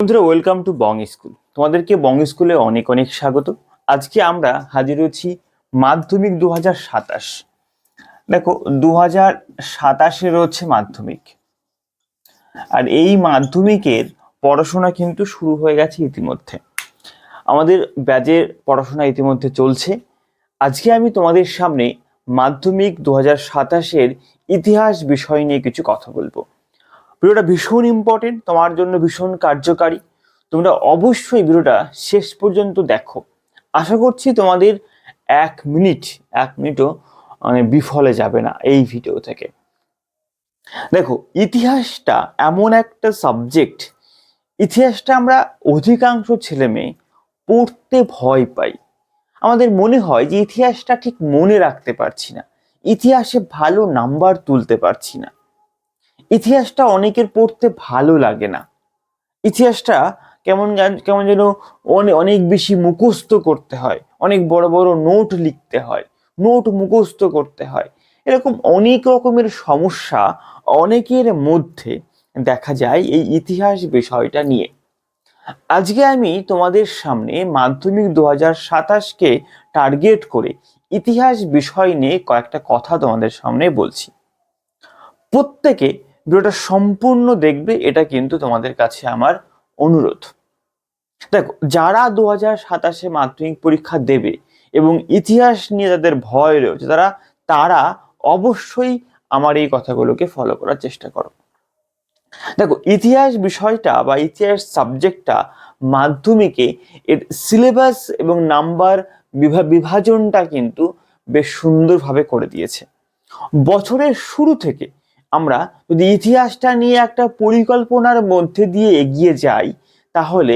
বন্ধুরা, welcome to Bong school. তোমাদেরকে বং স্কুলে অনেক অনেক স্বাগত। আজকে আমরা হাজির হচ্ছি মাধ্যমিক 2027। দেখো, 2027 হচ্ছে মাধ্যমিক, আর এই মাধ্যমিকের পড়াশোনা কিন্তু শুরু হয়ে গেছে ইতিমধ্যে। আমাদের ব্যাচের পড়াশোনা ইতিমধ্যে চলছে। আজকে আমি তোমাদের সামনে মাধ্যমিক 2027 ইতিহাস বিষয় নিয়ে কিছু কথা বলবো। ভিডিওটা ভীষণ ইম্পর্টেন্ট, তোমার জন্য ভীষণ কার্যকারী। তোমরা অবশ্যই ভিডিওটা শেষ পর্যন্ত দেখো। আশা করছি তোমাদের এক মিনিটও বিফলে যাবে না এই ভিডিও থেকে। দেখো, ইতিহাসটা এমন একটা সাবজেক্ট, ইতিহাসটা আমরা অধিকাংশ ছেলে মেয়ে পড়তে ভয় পাই। আমাদের মনে হয় যে ইতিহাসটা ঠিক মনে রাখতে পারছি না, ইতিহাসে ভালো নাম্বার তুলতে পারছি না, ইতিহাসটা অনেকের পড়তে ভালো লাগে না, ইতিহাসটা কেমন যেন অনেক বেশি মুখস্থ করতে হয়, অনেক বড় বড় নোট লিখতে হয়, নোট মুখস্থ করতে হয়। এরকম অনেক রকমের সমস্যা অনেকের মধ্যে দেখা যায় এই ইতিহাস বিষয়টা নিয়ে। আজকে আমি তোমাদের সামনে মাধ্যমিক 2027কে টার্গেট করে ইতিহাস বিষয় নিয়ে কয়েকটা কথা তোমাদের সামনে বলছি। প্রত্যেকে ভিডিওটা সম্পূর্ণ দেখবে, এটা কিন্তু তোমাদের কাছে আমার অনুরোধ। দেখো, যারা 2027 মাধ্যমিক পরীক্ষা দেবে এবং ইতিহাস নিয়ে যাদের ভয় রয়েছে, তারা অবশ্যই আমার এই কথাগুলোকে ফলো করার চেষ্টা করো। দেখো, ইতিহাস বিষয়টা বা ইতিহাস সাবজেক্টটা মাধ্যমিকে এর সিলেবাস এবং নাম্বার বিভাজনটা কিন্তু বেশ সুন্দরভাবে করে দিয়েছে। বছরের শুরু থেকে আমরা যদি ইতিহাসটা নিয়ে একটা পরিকল্পনার মধ্যে দিয়ে এগিয়ে যাই, তাহলে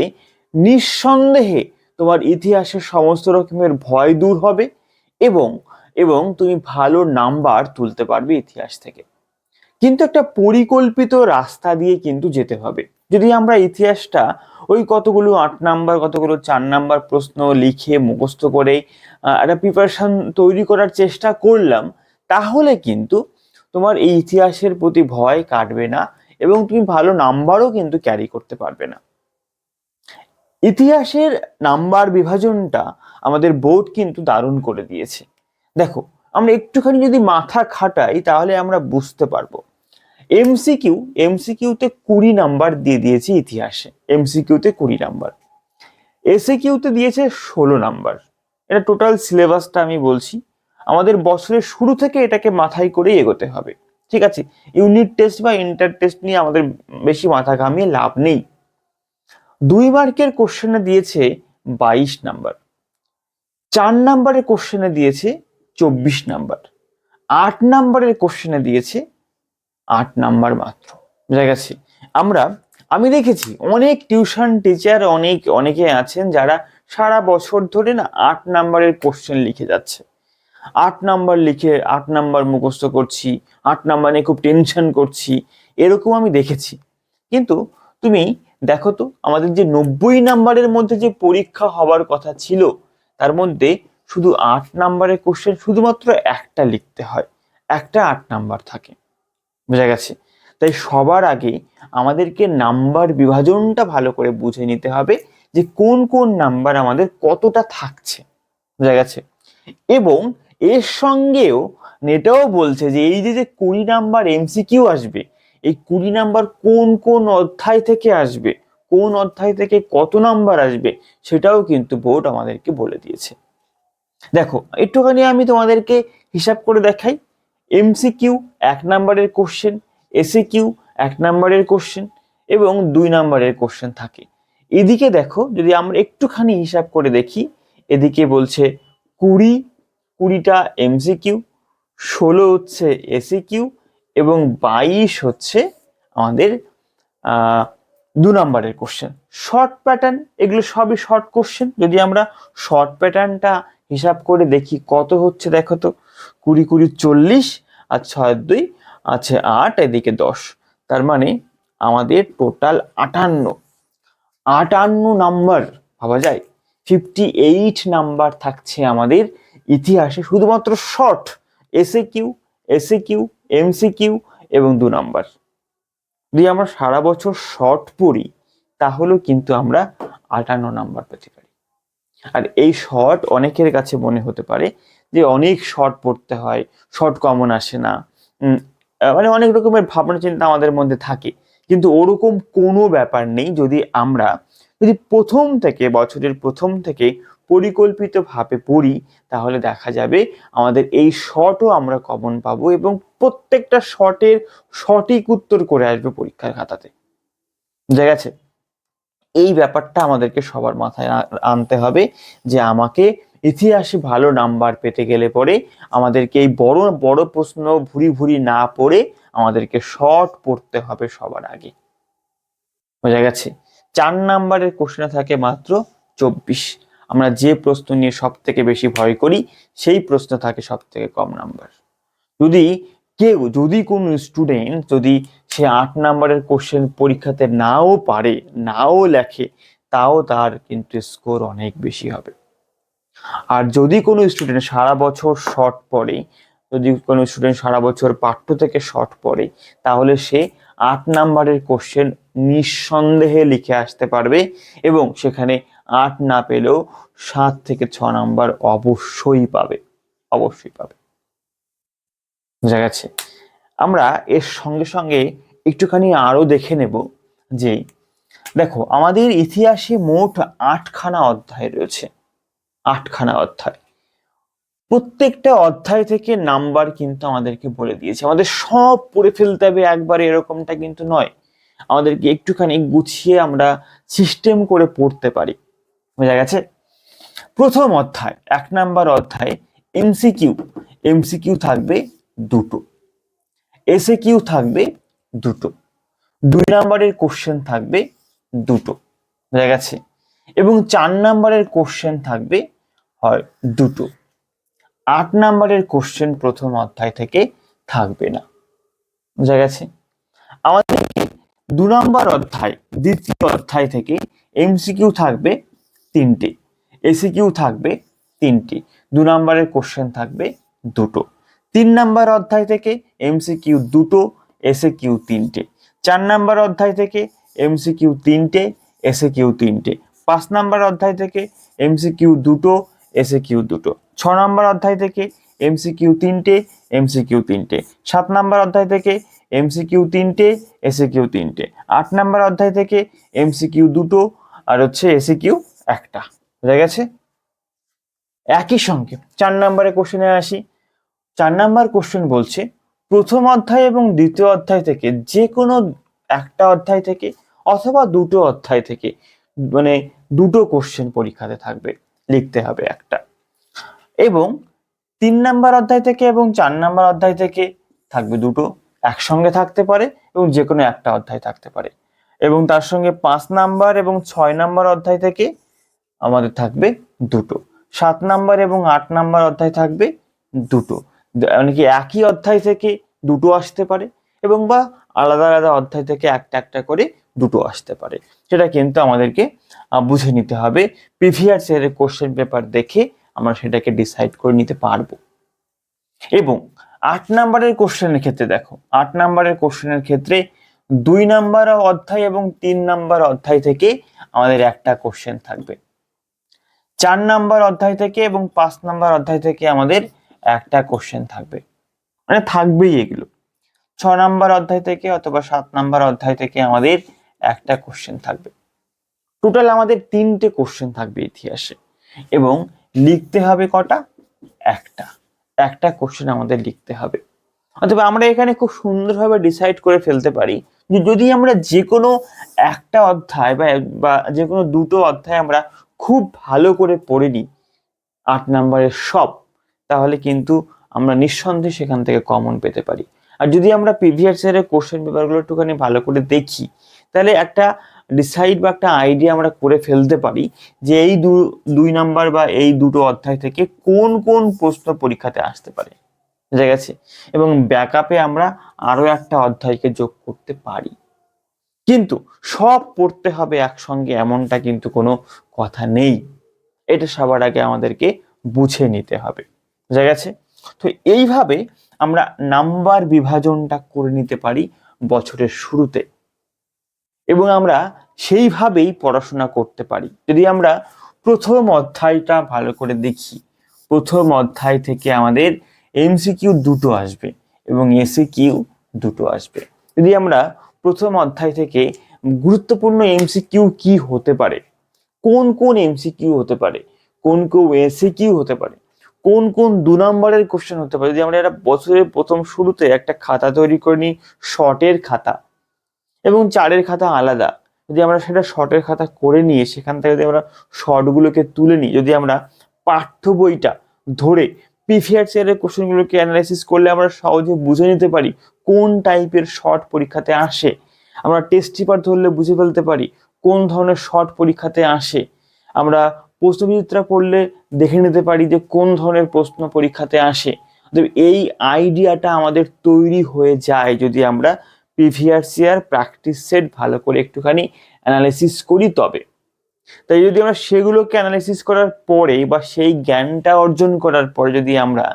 নিঃসন্দেহে তোমার ইতিহাসের সমস্ত রকমের ভয় দূর হবে এবং এবং তুমি ভালো নাম্বার তুলতে পারবে ইতিহাস থেকে। কিন্তু একটা পরিকল্পিত রাস্তা দিয়ে কিন্তু যেতে হবে। যদি আমরা ইতিহাসটা ওই কতগুলো 8 নাম্বার, কতগুলো 4 নাম্বার প্রশ্ন লিখে মুখস্থ করে একটা প্রিপারেশন তৈরি করার চেষ্টা করলাম, তাহলে কিন্তু তোমার এই ইতিহাসের প্রতি ভয় কাটবে না এবং তুমি ভালো নাম্বারও কিন্তু ক্যারি করতে পারবে না। ইতিহাসের নাম্বার বিভাজনটা আমাদের বোর্ড কিন্তু দারুণ করে দিয়েছে। দেখো, আমরা একটুখানি যদি মাথা খাটাই তাহলে আমরা বুঝতে পারবো। এমসিকিউতে 20 নাম্বার দিয়ে দিয়েছে ইতিহাসে, এমসিকিউতে 20 নাম্বার, এসএকিউতে দিয়েছে 16 নাম্বার। এটা টোটাল সিলেবাসটা আমি বলছি। আমাদের বছরের শুরু থেকে এটাকে মাথায় করে এগোতে হবে, ঠিক আছে? ইউনিট টেস্ট বা ইন্টার টেস্ট নিয়ে আমাদের বেশি মাথা ঘামিয়ে লাভ নেই। 2 মার্কের কোশ্চেনে দিয়েছে 22 নাম্বার, 4 নাম্বারের কোশ্চেনে দিয়েছে 24 নাম্বার, 8 নাম্বারের কোশ্চেনে দিয়েছে 8 নাম্বার মাত্র। বুঝা গেছে? আমি দেখেছি অনেক টিউশন টিচার, অনেকে আছেন যারা সারা বছর ধরে না 8 নাম্বারের কোশ্চেন লিখে যাচ্ছে। 8 নাম্বার লিখে 8 নাম্বার মুখস্থ করছি, 8 নাম্বার নিয়ে খুব টেনশন করছি, এরকম আমি দেখেছি। কিন্তু তুমি দেখো তো, আমাদের যে 90 নাম্বারের মধ্যে যে পরীক্ষা হবার কথা ছিল, তার মধ্যে শুধু 8 নাম্বারের কোশ্চেন শুধুমাত্র একটা লিখতে হয়, একটা 8 নাম্বার থাকে। বুঝা গেছে? তাই সবার আগে আমাদেরকে নাম্বার বিভাজনটা ভালো করে বুঝে নিতে হবে যে কোন কোন নাম্বার আমাদের কতটা থাকছে। বুঝা গেছে? এবং এর সঙ্গেও এটাও বলছে যে এই যে 20 নাম্বার এমসিকিউ আসবে, এই 20 নাম্বার কোন কোন অধ্যায় থেকে আসবে, কোন অধ্যায় থেকে কত নাম্বার আসবে, সেটাও কিন্তু বোর্ড আমাদেরকে বলে দিয়েছে। দেখো, একটুখানি আমি তোমাদেরকে হিসাব করে দেখাই। এমসিকিউ 1 নাম্বারের কোশ্চেন, এসএকিউ 1 নাম্বারের কোশ্চেন এবং 2 নাম্বারের কোশ্চেন থাকে। এদিকে দেখো, যদি আমরা একটুখানি হিসাব করে দেখি, এদিকে বলছে 20টা এমসিকিউ, 16 হচ্ছে এসিকিউ এবং 22 হচ্ছে আমাদের 2 নাম্বারের কোশ্চেন। শর্ট প্যাটার্ন, এগুলো সবই শর্ট কোশ্চেন। যদি আমরা শর্ট প্যাটার্নটা হিসাব করে দেখি কত হচ্ছে, দেখো তো, 20 20 40 আর 6 2 আছে 8, এদিকে 10, তার মানে আমাদের টোটাল 58 নাম্বার। ভাবা যায়? 58 নাম্বার থাকছে আমাদের ইতিহাসে শুধুমাত্র শর্ট এসএকিউ, এমসিকিউ এবং 2 নাম্বার। যদি আমরা সারা বছর শর্ট পড়ি, তাহলেও কিন্তু আমরা 58 নাম্বার পেতে পারি। আর এই শর্ট অনেকের কাছে মনে হতে পারে যে অনেক শর্ট পড়তে হয়, শর্ট কমন আসে না, মানে অনেক রকমের ভাবনা চিন্তা আমাদের মধ্যে থাকে, কিন্তু ওরকম কোনো ব্যাপার নেই। যদি বছরের প্রথম থেকে পরিকল্পিতভাবে পড়ি, তাহলে দেখা যাবে আমাদের এই শর্টও আমরা কমন পাবো এবং প্রত্যেকটা শর্টের সঠিক উত্তর করে আসবে পরীক্ষার খাতাতে। বুঝা গেছে? এই ব্যাপারটা আমাদেরকে সবার মাথায় আনতে হবে যে আমাকে ইতিহাসে ভালো নাম্বার পেতে গেলে পরে আমাদেরকে এই বড় বড় প্রশ্ন ভুরি ভুরি না পড়ে আমাদেরকে শর্ট পড়তে হবে সবার আগে। বোঝা গেছে? 4 নাম্বারের কোশ্চেনে থাকে মাত্র 24। আমরা যে প্রশ্ন নিয়ে সব থেকে বেশি ভয় করি সেই প্রশ্ন থাকে সব থেকে কম নাম্বার। যদি কোনো স্টুডেন্ট যদি সে 8 নাম্বারের কোশ্চেন পরীক্ষাতে নাও পারে, নাও লেখে, তাও তার কিন্তু স্কোর অনেক বেশি হবে। আর যদি কোনো স্টুডেন্ট সারা বছর শর্ট পড়ে, যদি কোনো স্টুডেন্ট সারা বছর পাঠ্য থেকে শর্ট পড়ে, তাহলে সে 8 নাম্বারের কোশ্চেন নিঃসন্দেহে লিখে আসতে পারবে এবং সেখানে 8 না পেলেও 7 থেকে 6 নাম্বার অবশ্যই পাবে। বুঝা গেছে? আমরা এর সঙ্গে সঙ্গে একটুখানি আরো দেখে নেব যে দেখো, আমাদের ইতিহাসে মোট 8খানা অধ্যায় রয়েছে। 8খানা অধ্যায়। প্রত্যেকটা অধ্যায় থেকে নাম্বার কিন্তু আমাদেরকে বলে দিয়েছে। আমাদের সব পড়ে ফেলতে হবে একবারে, এরকমটা কিন্তু নয়। আমাদেরকে একটুখানি গুছিয়ে আমরা সিস্টেম করে পড়তে পারি। বুঝা গেছে? প্রথম অধ্যায়, 1 নাম্বার অধ্যায় এমসিকিউ থাকবে 2টো, এসএকিউ থাকবে 2টো, 2 নাম্বারের কোশ্চেন থাকবে 2টো। বুঝা গেছে? এবং 4 নাম্বারের কোশ্চেন থাকবে হয় 2টো। 8 নাম্বারের কোশ্চেন প্রথম অধ্যায় থেকে থাকবে না। বুঝা গেছে? আমাদের 2 নাম্বার অধ্যায়, দ্বিতীয় অধ্যায় থেকে এমসিকিউ থাকবে 3টে, এসিকিউ থাকবে 3টে, 2 নাম্বারের কোশ্চেন থাকবে 2টো। 3 নাম্বার অধ্যায় থেকে এমসিকিউ 2টো, এসিকিউ 3টে। 4 নাম্বার অধ্যায় থেকে এমসিকিউ 3টে, এসিকিউ 3টে। 5 নাম্বার অধ্যায় থেকে এমসিকিউ 2টো, এসিকিউ 2টো। 6 নাম্বার অধ্যায় থেকে এমসিকিউ 3টে, এমসিকিউ 3টে। 7 নাম্বার অধ্যায় থেকে এমসিকিউ 3টে, এসিকিউ 3টে। 8 নাম্বার অধ্যায় থেকে এমসিকিউ 2টো আর এসিকিউ 1টা। বুঝা গেছে? একই সঙ্গে 4 নাম্বারের কোশ্চেনে আসি। 4 নাম্বার কোশ্চেন বলছে প্রথম অধ্যায় এবং দ্বিতীয় অধ্যায় থেকে যে কোনো একটা অধ্যায় থেকে অথবা 2টো অধ্যায় থেকে, মানে 2টো কোশ্চেন পরীক্ষাতে থাকবে, লিখতে হবে একটা। এবং 3 নাম্বার অধ্যায় থেকে এবং 4 নাম্বার অধ্যায় থেকে থাকবে 2টো, একসঙ্গে থাকতে পারে এবং যে কোনো একটা অধ্যায় থাকতে পারে। এবং তার সঙ্গে 5 নাম্বার এবং 6 নাম্বার অধ্যায় থেকে আমাদের থাকবে 2টো। 7 নাম্বার এবং 8 নাম্বার অধ্যায় থাকবে 2টো। মানে কি একই অধ্যায় থেকে 2টো আসতে পারে এবং বা আলাদা আলাদা অধ্যায় থেকে একটা একটা করে 2টো আসতে পারে। সেটা কিন্তু আমাদেরকে বুঝে নিতে হবে। প্রিভিয়াস ইয়ারের কোশ্চেন পেপার দেখে আমরা সেটাকে ডিসাইড করে নিতে পারবো। এবং 8 নাম্বারের কোশ্চেনের ক্ষেত্রে দেখো, 8 নাম্বারের কোশ্চেনের ক্ষেত্রে 2 নাম্বার অধ্যায় এবং 3 নাম্বার অধ্যায় থেকে আমাদের একটা কোশ্চেন থাকবে। 4 নাম্বার অধ্যায় থেকে এবং 5 নাম্বার অধ্যায় থেকে আমাদের একটা কোশ্চেন থাকবে, মানে থাকবেই এগুলো। 6 নাম্বার অধ্যায় থেকে অথবা 7 নাম্বার অধ্যায় থেকে আমাদের একটা কোশ্চেন থাকবে। টোটাল আমাদের 3টে কোশ্চেন থাকবে ইতিহাসে এবং লিখতে হবে কটা? একটা কোশ্চেন আমাদের লিখতে হবে। অথবা আমরা এখানে খুব সুন্দরভাবে ডিসাইড করে ফেলতে পারি যে যদি আমরা যে কোনো একটা অধ্যায় বা যে কোনো 2টো অধ্যায় আমরা খুব ভালো করে পড়ে নিই 8 নাম্বারের সব, তাহলে কিন্তু আমরা নিঃসন্দেহে সেখান থেকে কমন পেতে পারি। আর যদি আমরা প্রিভিয়াস ইয়ারের কোশ্চেন পেপারগুলো একটুখানি ভালো করে দেখি, তাহলে একটা ডিসাইড বা একটা আইডিয়া আমরা করে ফেলতে পারি যে এই 2 নাম্বার বা এই 2টো অধ্যায় থেকে কোন কোন প্রশ্ন পরীক্ষাতে আসতে পারে। বুঝা গেছে? এবং ব্যাকআপে আমরা আরো একটা অধ্যায়কে যোগ করতে পারি। কিন্তু সব পড়তে হবে একসঙ্গে এমনটা কিন্তু কোনো কথা নেই। এটা সবার আগে আমাদেরকে বুঝে নিতে হবে। বুঝা গেছে? তো এইভাবে আমরা নাম্বার বিভাজনটা করে নিতে পারি বছরের শুরুতে এবং আমরা সেইভাবেই পড়াশোনা করতে পারি। যদি আমরা প্রথম অধ্যায়টা ভালো করে দেখি, প্রথম অধ্যায় থেকে আমাদের এমসিকিউ দুটো আসবে এবং এসিকিউ দুটো আসবে। যদি আমরা প্রথম অধ্যায় থেকে গুরুত্বপূর্ণ এমসিকিউ কি হতে পারে, কোন কোন এমসিকিউ হতে পারে, কোন কোন এসিকিউ হতে পারে, কোন কোন 2 নম্বরের কোশ্চেন হতে পারে, যদি আমরা একটা বছরের প্রথম শুরুতে একটা খাতা তৈরি করে নিই, শর্টের খাতা এবং 4-এর খাতা আলাদা, যদি আমরা সেটা শর্টের খাতা করে নিয়ে সেখান থেকে যদি আমরা শর্টগুলোকে তুলে নিই, যদি আমরা পাঠ্য বইটা ধরে প্রিভিয়াস ইয়ারের কোশ্চেনগুলোকে অ্যানালাইসিস করলে আমরা সহজে বুঝে নিতে পারি কোন টাইপের শর্ট পরীক্ষাতে আসে। আমরা টেস্ট পেপার ধরলে বুঝে ফেলতে পারি কোন ধরনের শর্ট পরীক্ষাতে আসে। আমরা প্রশ্নবিচিত্রা পড়লে দেখে নিতে পারি যে কোন ধরনের প্রশ্ন পরীক্ষাতে আসে। তো এই আইডিয়াটা আমাদের তৈরি হয়ে যায় যদি আমরা প্রিভিয়াস ইয়ার প্র্যাকটিস সেট ভালো করে একটুখানি অ্যানালাইসিস করি তবে। তাই যদি আমরা সেগুলোকে অ্যানালাইসিস করার পরে বা সেই জ্ঞানটা অর্জন করার পরে যদি আমরা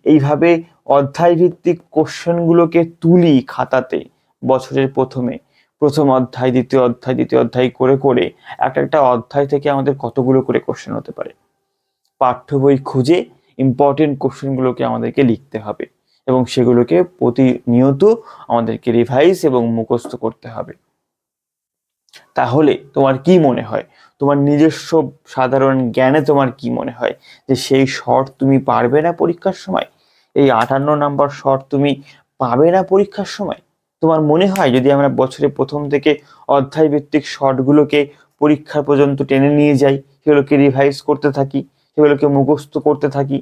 এইভাবে অধ্যায় ভিত্তিক কোশ্চেনগুলোকে তুলি খাতাতে বছরের প্রথমে, প্রথম অধ্যায় দ্বিতীয় অধ্যায় দ্বিতীয় অধ্যায় করে করে একটা একটা অধ্যায় থেকে আমাদের কতগুলো করে কোশ্চেন হতে পারে। পাঠ্য বই খুঁজে ইম্পর্টেন্ট কোশ্চেনগুলোকে আমাদেরকে লিখতে হবে এবং সেগুলোকে প্রতিনিয়ত আমাদেরকে রিভাইজ এবং মুখস্থ করতে হবে। তাহলে তোমার কি মনে হয়, তোমার নিজস্ব সাধারণ জ্ঞানে তোমার কি মনে হয় যে সেই শর্ট তুমি পারবে না পরীক্ষার সময়? এই 58 নাম্বার শর্ট তুমি পাবে না পরীক্ষার সময়? তোমার মনে হয় যদি আমরা বছরের প্রথম থেকে অধ্যায় ভিত্তিক শর্টগুলোকে পরীক্ষা পর্যন্ত টেনে নিয়ে যাই, সেগুলোকে রিভাইজ করতে থাকি, সেগুলোকে মুখস্থ করতে থাকি,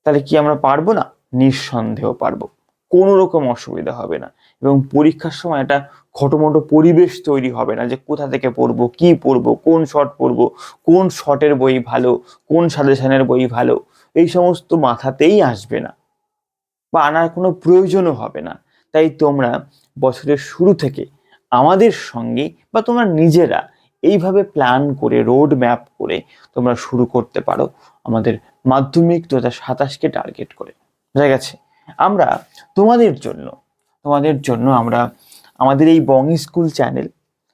তাহলে কি আমরা পারবো না? নিঃসন্দেহ পারবো, কোনো রকম অসুবিধা হবে না। এবং পরীক্ষার সময় একটা খটোমটো পরিবেশ তৈরি হবে না যে কোথা থেকে পড়বো, কি পড়বো, কোন শর্ট পড়বো, কোন শর্টের বই ভালো, কোন সাজেশনের বই ভালো, এই সমস্ত মাথাতেই আসবে না বা আনার কোনো প্রয়োজনও হবে না। তাই তোমরা বছরের শুরু থেকে আমাদের সঙ্গে বা তোমরা নিজেরা এইভাবে প্ল্যান করে রোড ম্যাপ করে তোমরা শুরু করতে পারো আমাদের মাধ্যমিক 2027কে টার্গেট করে। বুঝা গেছে? আমরা তোমাদের জন্য আমরা আমাদের এই বং স্কুল চ্যানেল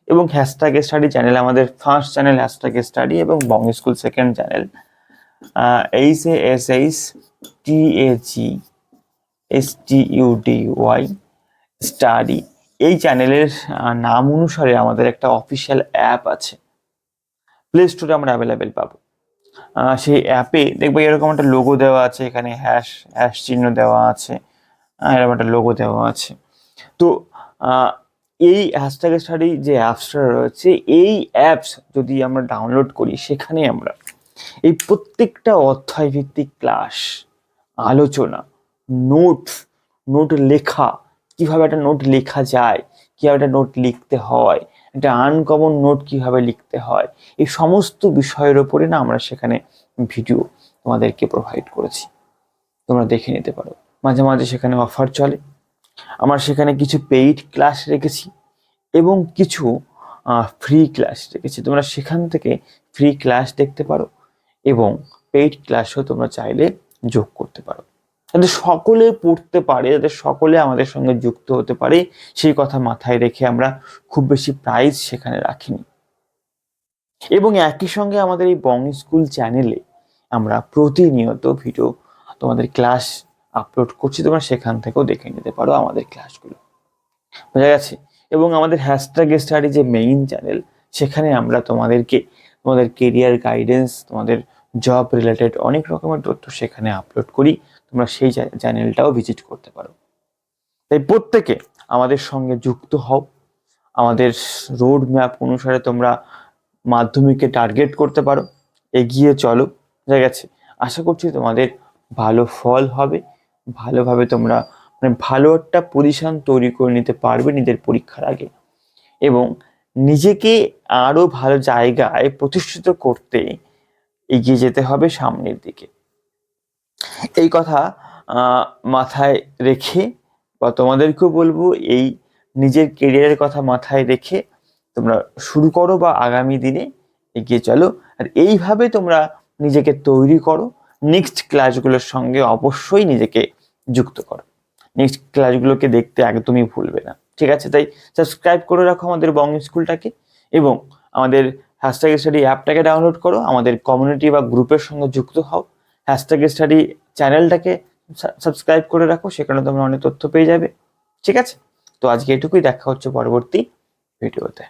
এবং হ্যাশট্যাগ স্টাডি চ্যানেল, আমাদের ফার্স্ট চ্যানেল হ্যাশট্যাগ স্টাডি এবং Bong school second channel HASHTAGSTUDY study, এই চ্যানেলের নাম অনুসারে আমাদের একটা অফিসিয়াল অ্যাপ আছে, প্লে স্টোরে আমরা অ্যাভেলেবেল পাবো। সেই অ্যাপে দেখবো এরকম একটা লোগো দেওয়া আছে, এখানে হ্যাশ হ্যাশ চিহ্ন দেওয়া আছে, এরকম একটা লোগো দেওয়া আছে। তো এই হ্যাশট্যাগ স্টাডি যে অ্যাপসটা রয়েছে, এই অ্যাপস যদি আমরা ডাউনলোড করি সেখানে আমরা এই প্রত্যেকটা অধ্যায় ভিত্তিক ক্লাস, আলোচনা, নোট লেখা, কিভাবে একটা নোট লেখা যায়, কিভাবে একটা নোট লিখতে হয়, একটা আনকমন নোট কিভাবে লিখতে হয়, এই সমস্ত বিষয়ের ওপরে না আমরা সেখানে ভিডিও তোমাদেরকে প্রোভাইড করেছি, তোমরা দেখে নিতে পারো। মাঝে মাঝে সেখানে অফার চলে, আমরা সেখানে কিছু পেইড ক্লাস রেখেছি এবং কিছু ফ্রি ক্লাস রেখেছি। তোমরা সেখান থেকে ফ্রি ক্লাস দেখতে পারো এবং পেইড ক্লাসও তোমরা চাইলে যোগ করতে পারো, যাতে সকলে পড়তে পারে, যাতে সকলে আমাদের সঙ্গে যুক্ত হতে পারে, সেই কথা মাথায় রেখে আমরা খুব বেশি প্রাইস সেখানে রাখিনি। এবং একই সঙ্গে আমাদের এই বং স্কুল চ্যানেলে আমরা প্রতিনিয়ত ভিডিও তোমাদের ক্লাস আপলোড করছি, তোমরা সেখান থেকেও দেখে নিতে পারো আমাদের ক্লাসগুলো। বোঝা গেছে? এবং আমাদের হ্যাশট্যাগ স্টাডি যে মেইন চ্যানেল, সেখানে আমরা তোমাদের কেরিয়ার গাইডেন্স, তোমাদের জব রিলেটেড অনেক রকমের তথ্য সেখানে আপলোড করি, তোমরা সেই চ্যানেলটাও ভিজিট করতে পারো। তাই প্রত্যেকে আমাদের সঙ্গে যুক্ত হও, আমাদের রোড ম্যাপ অনুসারে তোমরা মাধ্যমিককে টার্গেট করতে পারো, এগিয়ে চলো। বোঝা গেছে? আশা করছি তোমাদের ভালো ফল হবে, ভালোভাবে তোমরা ভালো একটা পজিশন তৈরি করে নিতে পারবে নিজের পরীক্ষার আগে এবং নিজেকে আরো ভালো জায়গায় প্রতিষ্ঠিত করতে এগিয়ে যেতে হবে সামনের দিকে। এই কথা মাথায় রেখে বা তোমাদেরকেও বলবো, এই নিজের কেরিয়ারের কথা মাথায় রেখে তোমরা শুরু করো বা আগামী দিনে এগিয়ে চলো। আর এইভাবে তোমরা নিজেকে তৈরি করো, নেক্সট ক্লাসগুলোর সঙ্গে অবশ্যই নিজেকে যুক্ত করো, নেক্সট ক্লাসগুলোকে দেখতে একদমই ভুলবে না। ঠিক আছে? তাই সাবস্ক্রাইব করে রাখো আমাদের বং স্কুলটাকে এবং আমাদের হ্যাশট্যাগ স্টাডি অ্যাপটাকে ডাউনলোড করো, আমাদের কমিউনিটি বা গ্রুপের সঙ্গে যুক্ত হও, হ্যাশট্যাগ স্টাডি চ্যানেলটাকে সাবস্ক্রাইব করে রাখো, সেখানে তোমরা অনেক তথ্য পেয়ে যাবে। ঠিক আছে, তো আজকে এটুকুই, দেখা হচ্ছে পরবর্তী ভিডিওতে।